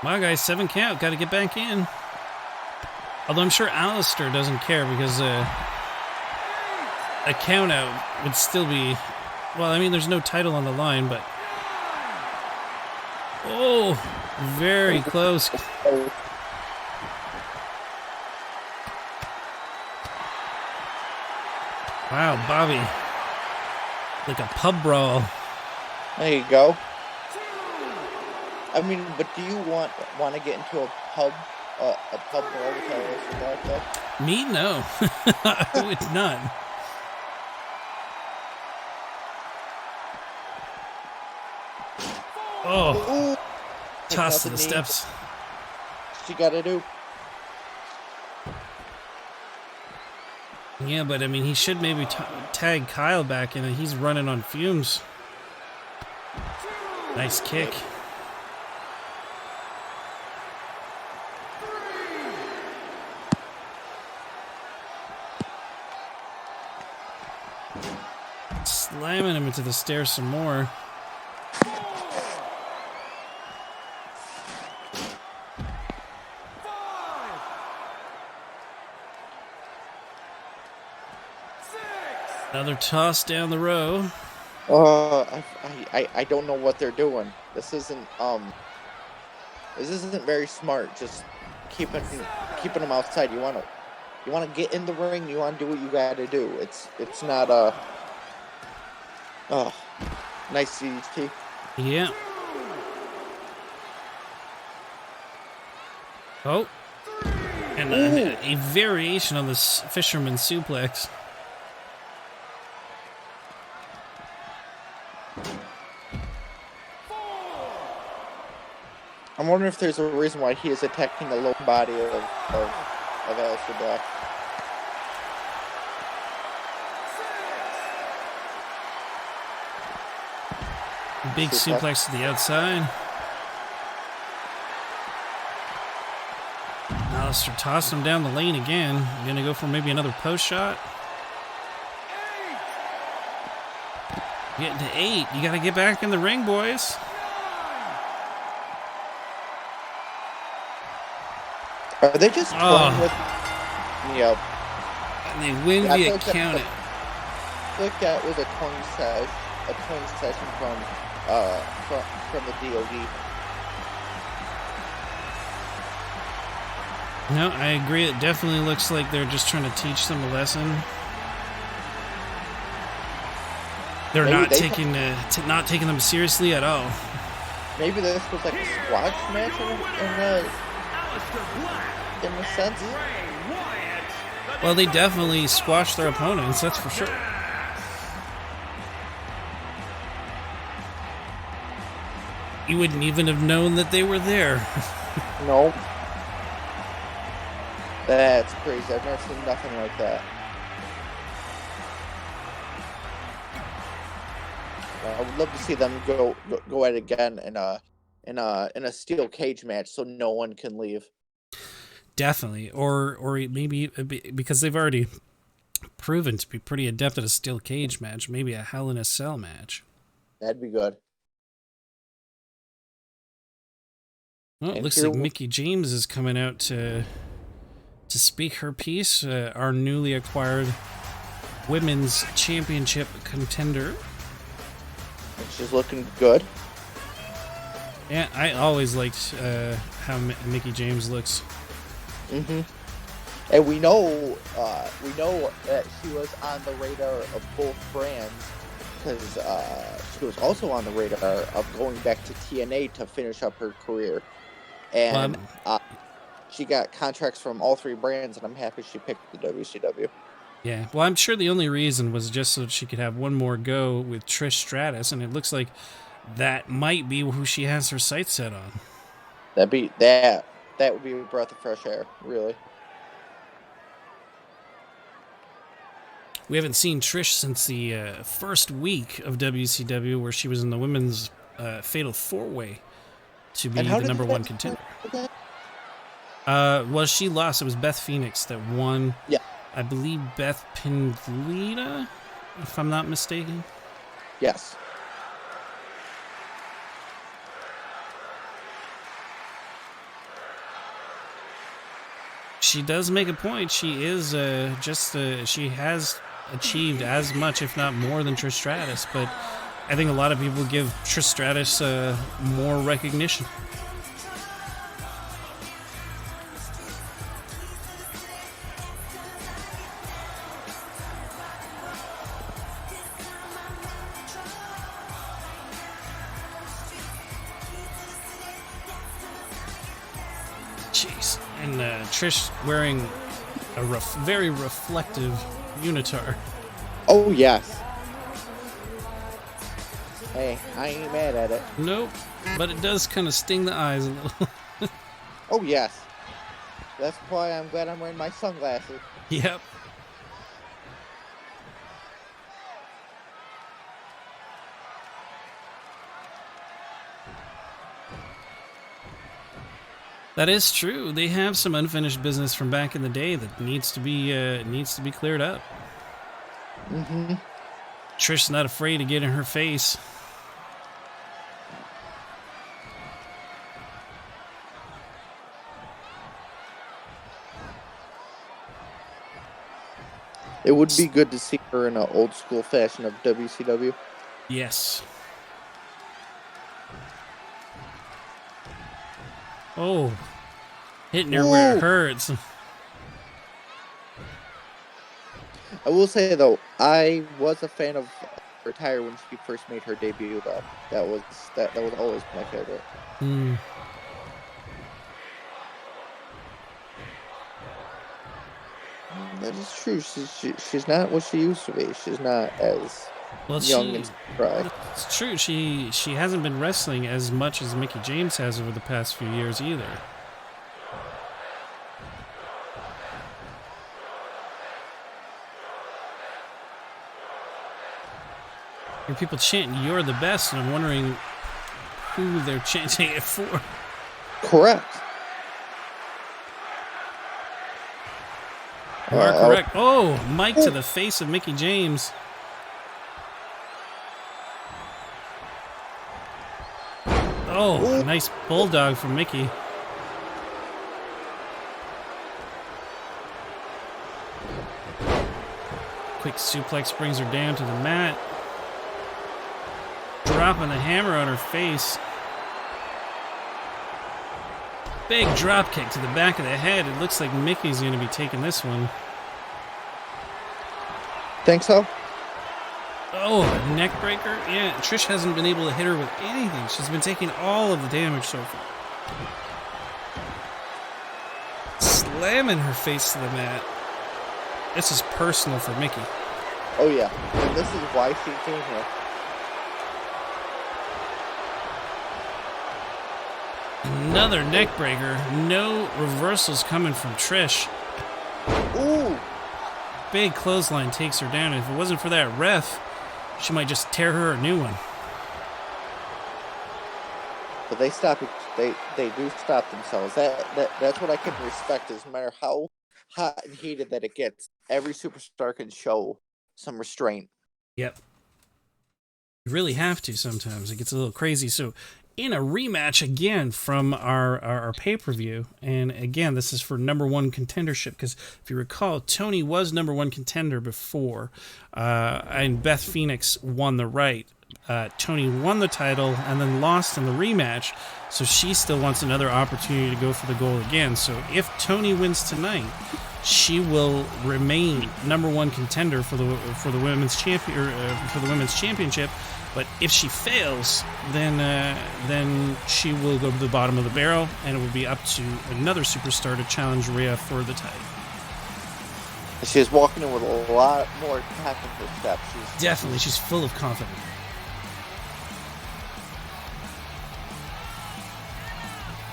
My guys, 7 count. Got to get back in. Although I'm sure Alistair doesn't care because a count out would still be... Well, I mean, there's no title on the line, but... Oh, very close. Wow, Bobby. Like a pub brawl. There you go. I mean, but do you want to get into a pub brawl with Alistair Black though? Me, no. I would not. Oh, ooh. Toss to the steps. She got to do. Yeah, but I mean, he should maybe tag Kyle back in, and he's running on fumes. Nice kick. Slamming him into the stairs some more. Another toss down the row. I don't know what they're doing. This isn't very smart. Just keeping them outside. You want to get in the ring. You want to do what you got to do. It's not nice CDT. Yeah. Oh, and a variation on this fisherman suplex. I'm wondering if there's a reason why he is attacking the low body of Alistair Black. Big suplex to the outside. Alistair tossed him down the lane again. Gonna go for maybe another post shot. Getting to 8. You gotta get back in the ring, boys. Are they just playing with? Yep. And they win via count it. I feel like that was a twin session from the DOD. No, I agree. It definitely looks like they're just trying to teach them a lesson. They're not taking them seriously at all. Maybe this was like a squash match in a sense. Well, they definitely squashed their opponents, that's for sure. You wouldn't even have known that they were there. Nope. That's crazy. I've never seen nothing like that. I would love to see them go at it again in a steel cage match, so no one can leave. Definitely, or maybe because they've already proven to be pretty adept at a steel cage match. Maybe a Hell in a Cell match. That'd be good. Well, it looks like Mickie James is coming out to speak her piece. Our newly acquired women's championship contender. And she's looking good. Yeah, I always liked how Mickie James looks. Mm-hmm. And we know that she was on the radar of both brands because she was also on the radar of going back to TNA to finish up her career. And she got contracts from all three brands, and I'm happy she picked the WCW. Yeah, well, I'm sure the only reason was just so she could have one more go with Trish Stratus, and it looks like that might be who she has her sights set on. That would be a breath of fresh air, really. We haven't seen Trish since the first week of WCW, where she was in the women's Fatal 4-Way to be the number one contender. Well, she lost. It was Beth Phoenix that won. Yeah. I believe Beth pinned Lita, if I'm not mistaken. Yes. She does make a point. She is she has achieved as much, if not more, than Trish Stratus, but I think a lot of people give Trish Stratus more recognition. Jeez. And Trish wearing a very reflective unitard. Oh, yes. Hey, I ain't mad at it. Nope, but it does kind of sting the eyes a little. Oh, yes. That's why I'm glad I'm wearing my sunglasses. Yep. That is true. They have some unfinished business from back in the day that needs to be cleared up. Mm-hmm. Trish's not afraid to get in her face. It would be good to see her in an old school fashion of WCW. Yes. Oh, hitting her where it hurts. I will say though, I was a fan of Retire when she first made her debut. Though that was always my favorite. That is true. She's not what she used to be. She's not as young and spry. It's true. She hasn't been wrestling as much as Mickie James has over the past few years either. Hear people chanting, "You're the best," and I'm wondering who they're chanting it for. Correct. You are correct. Oh, Mike to the face of Mickie James. Oh, nice bulldog from Mickie. Quick suplex brings her down to the mat. Dropping the hammer on her face. Big drop kick to the back of the head. It looks like Mickey's going to be taking this one. Think so? Oh, a neck breaker? Yeah, Trish hasn't been able to hit her with anything. She's been taking all of the damage so far. Slamming her face to the mat. This is personal for Mickie. Oh yeah, and this is why she came here. Another neck breaker. No reversals coming from Trish. Ooh! Big clothesline takes her down. If it wasn't for that ref, she might just tear her a new one. But they stop it. They do stop themselves. That's what I can respect. Is no matter how hot and heated that it gets, every superstar can show some restraint. Yep. You really have to sometimes. It gets a little crazy. So, in a rematch again from our pay-per-view, and again, this is for number one contendership, because if you recall, Toni was number one contender before, and Beth Phoenix won the right Toni won the title and then lost in the rematch, so she still wants another opportunity to go for the gold again. So if Toni wins tonight, she will remain #1 contender for the women's championship. But if she fails, then she will go to the bottom of the barrel, and it will be up to another superstar to challenge Rhea for the title. She's walking in with a lot more pep in her step. She's full of confidence.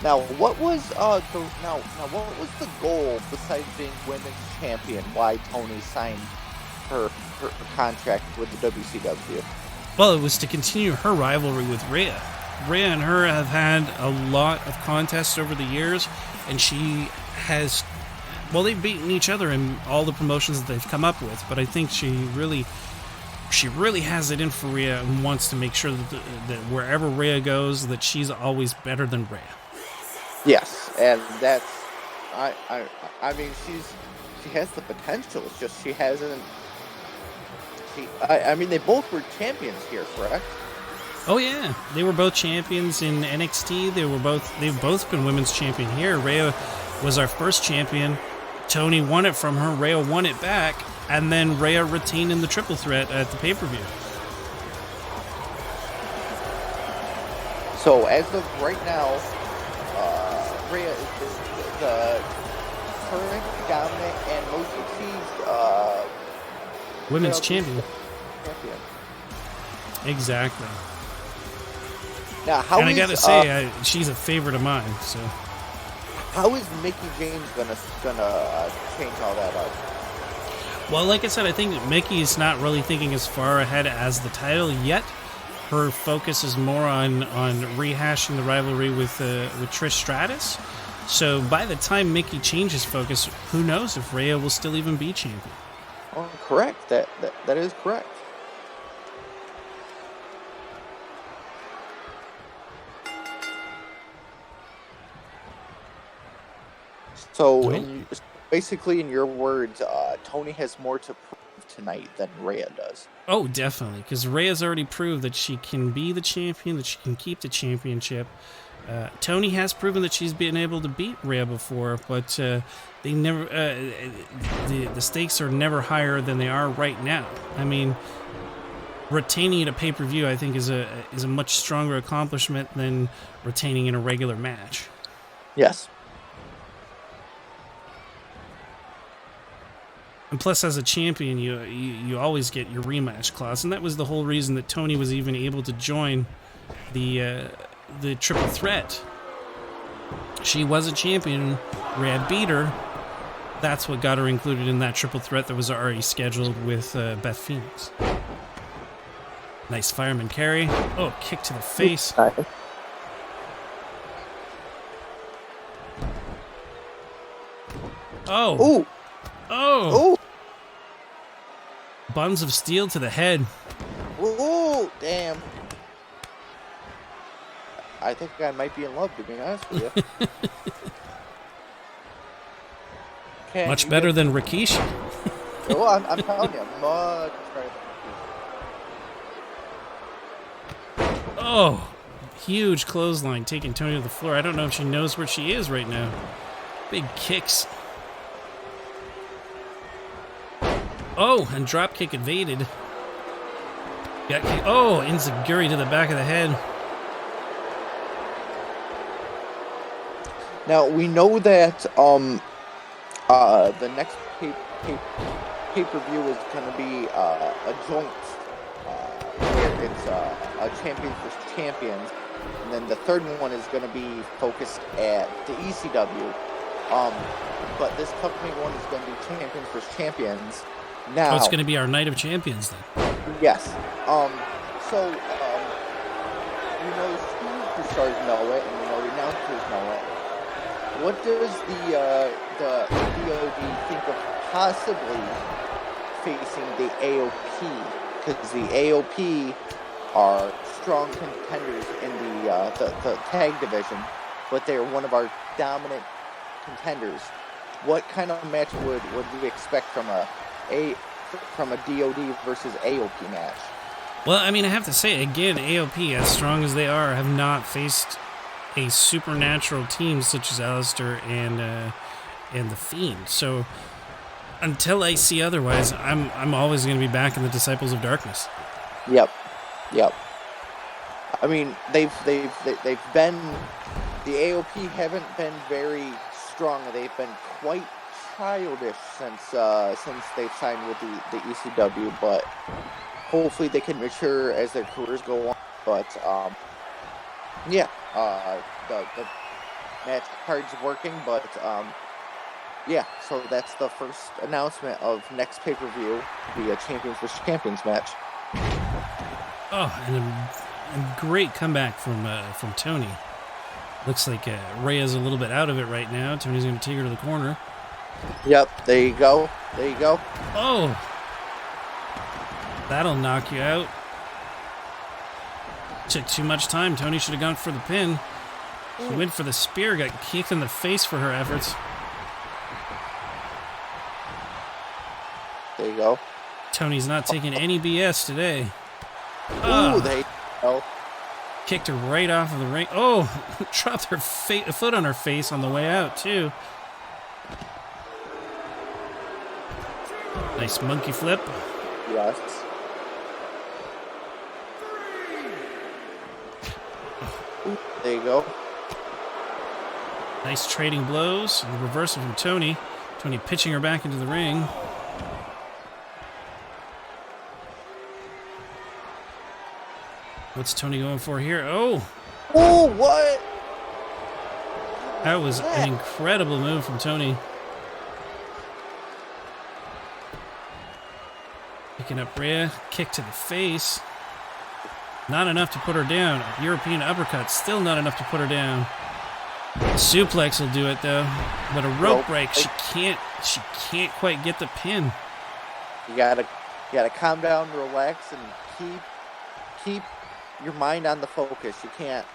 Now, what was the goal besides being women's champion? Why Toni signed her contract with the WCW? Well, it was to continue her rivalry with Rhea. Rhea and her have had a lot of contests over the years, and she has, well, they've beaten each other in all the promotions that they've come up with, but I think she really has it in for Rhea and wants to make sure that wherever Rhea goes, that she's always better than Rhea. Yes, and that's, I mean, she has the potential. It's just she hasn't. I mean, they both were champions here, correct? Oh yeah, they were both champions in NXT. They've both been women's champion here. Rhea was our first champion. Toni won it from her. Rhea won it back, and then Rhea retained in the triple threat at the pay-per-view. So as of right now, Rhea is the current dominant and most achieved women's champion. Exactly. Now, I gotta say, she's a favorite of mine. So, how is Mickie James gonna change all that up? Well, like I said, I think Mickie is not really thinking as far ahead as the title yet. Her focus is more on rehashing the rivalry with Trish Stratus. So by the time Mickie changes focus, who knows if Rhea will still even be champion? Oh, correct. That is correct. So, basically, in your words, Toni has more to prove tonight than Rhea does. Oh, definitely, because Rhea's already proved that she can be the champion, that she can keep the championship. Toni has proven that she's been able to beat Rhea before, but they never. The stakes are never higher than they are right now. I mean, retaining at a pay-per-view, I think, is a much stronger accomplishment than retaining in a regular match. Yes. And plus, as a champion, you always get your rematch clause, and that was the whole reason that Toni was even able to join the triple threat. She was a champion. Rhea beat her. That's what got her included in that triple threat that was already scheduled with Beth Phoenix. Nice fireman carry. Oh, kick to the face. Oh. Ooh. Oh. Buns of steel to the head. Ooh, damn. I think I might be in love, to be honest with you. Much better than Rikishi. Well, I'm telling you, much better than Rikishi. Oh, huge clothesline taking Toni to the floor. I don't know if she knows where she is right now. Big kicks. Oh, and dropkick evaded. Oh, enziguri to the back of the head. Now, we know that the next pay-per-view is going to be a joint where it's a champion versus champions, and then the third one is going to be focused at the ECW. But this upcoming one is going to be champions versus champions. Now, it's going to be our Night of Champions then. Yes. So we know the superstars know it, and we know the announcers know it. What does the DOD think of possibly facing the AOP? Because the AOP are strong contenders in the tag division, but they're one of our dominant contenders. What kind of match would we expect from a DOD versus AOP match? Well, I mean, I have to say, again, AOP, as strong as they are, have not faced a supernatural team such as Aleister and the Fiend. So until I see otherwise, I'm always going to be back in the Disciples of Darkness. Yep. I mean, they've been, the AOP haven't been very strong. They've been quite childish since they've signed with the ECW, but hopefully they can mature as their careers go on. But the match card's working, but so that's the first announcement of next pay-per-view, the Champions vs. Champions match. Oh, and a great comeback from Toni. Looks like Rhea's a little bit out of it right now. Tony's going to take her to the corner. Yep, there you go. Oh! That'll knock you out. Took too much time. Toni should have gone for the pin. She went for the spear, got kicked in the face for her efforts. There you go. Tony's not taking any BS today. Ooh, there you go. Kicked her right off of the ring. Oh, dropped her foot on her face on the way out, too. Nice monkey flip. Yes. Ooh, there you go. Nice trading blows. And the reversal from Toni. Toni pitching her back into the ring. What's Toni going for here? Oh! Oh, what? That was an incredible move from Toni. Picking up Rhea. Kick to the face. Not enough to put her down. European uppercut. Still not enough to put her down. Suplex will do it, though. But a rope break. She can't quite get the pin. You gotta calm down, relax, and keep your mind on the focus. You can't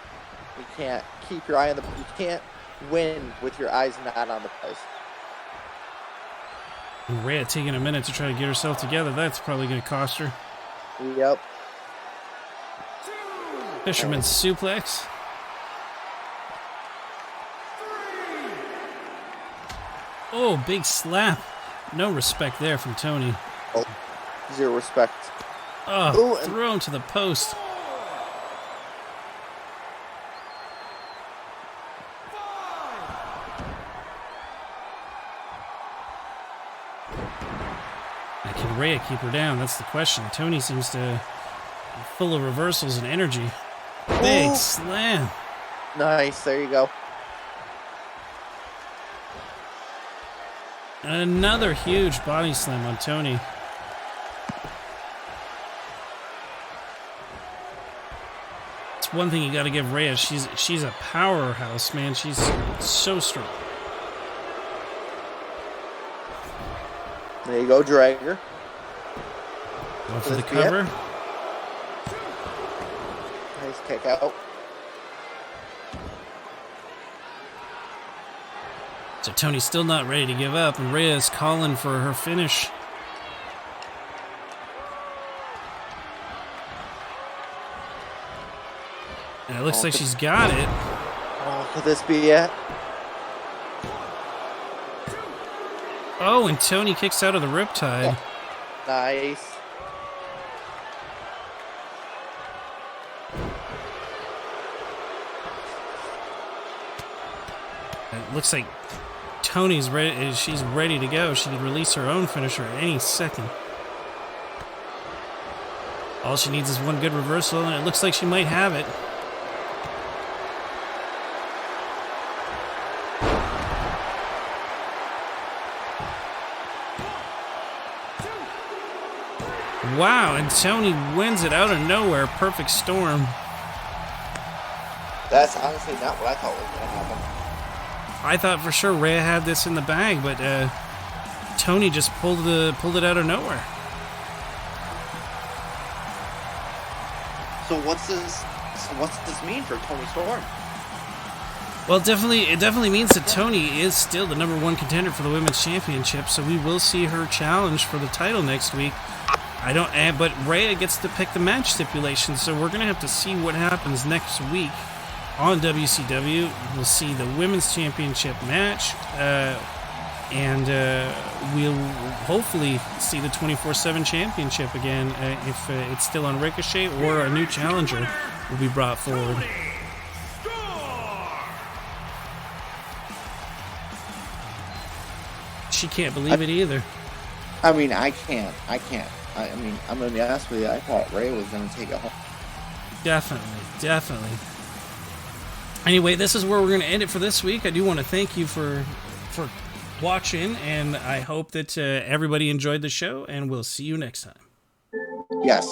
keep your eye on you can't win with your eyes not on the prize. And Rhea taking a minute to try to get herself together. That's probably going to cost her. Yep. Fisherman's suplex. Oh, big slap. No respect there from Toni. Oh, zero respect. Oh, thrown to the post. Can Rhea keep her down? That's the question. Toni seems to be full of reversals and energy. Big slam. Nice. There you go. And another huge body slam on Toni. It's one thing you got to give Rhea. She's a powerhouse, man. She's so strong. There you go, drag her. Going for the cover. Nice kick out. So Toni's still not ready to give up, and Rhea's calling for her finish. And it looks like she's got it. Oh, could this be it? Oh, and Toni kicks out of the riptide. Nice. It looks like Toni's ready. She's ready to go. She could release her own finisher at any second. All she needs is one good reversal, and it looks like she might have it. Wow, and Toni wins it out of nowhere. Perfect storm. That's honestly not what I thought was going to happen. I thought for sure Rhea had this in the bag, but Toni just pulled it out of nowhere. So what's this mean for Toni Storm? Well, it definitely means that Toni is still the #1 contender for the Women's Championship, so we will see her challenge for the title next week But Rhea gets to pick the match stipulation, so we're going to have to see what happens next week on WCW. We'll see the Women's Championship match, and we'll hopefully see the 24/7 Championship again, if it's still on Ricochet, or a new challenger will be brought forward. She can't believe it either. I mean, I can't. I mean, I'm going to be honest with you. I thought Rhea was going to take it home. Definitely. Anyway, this is where we're going to end it for this week. I do want to thank you for watching, and I hope that everybody enjoyed the show, and we'll see you next time. Yes.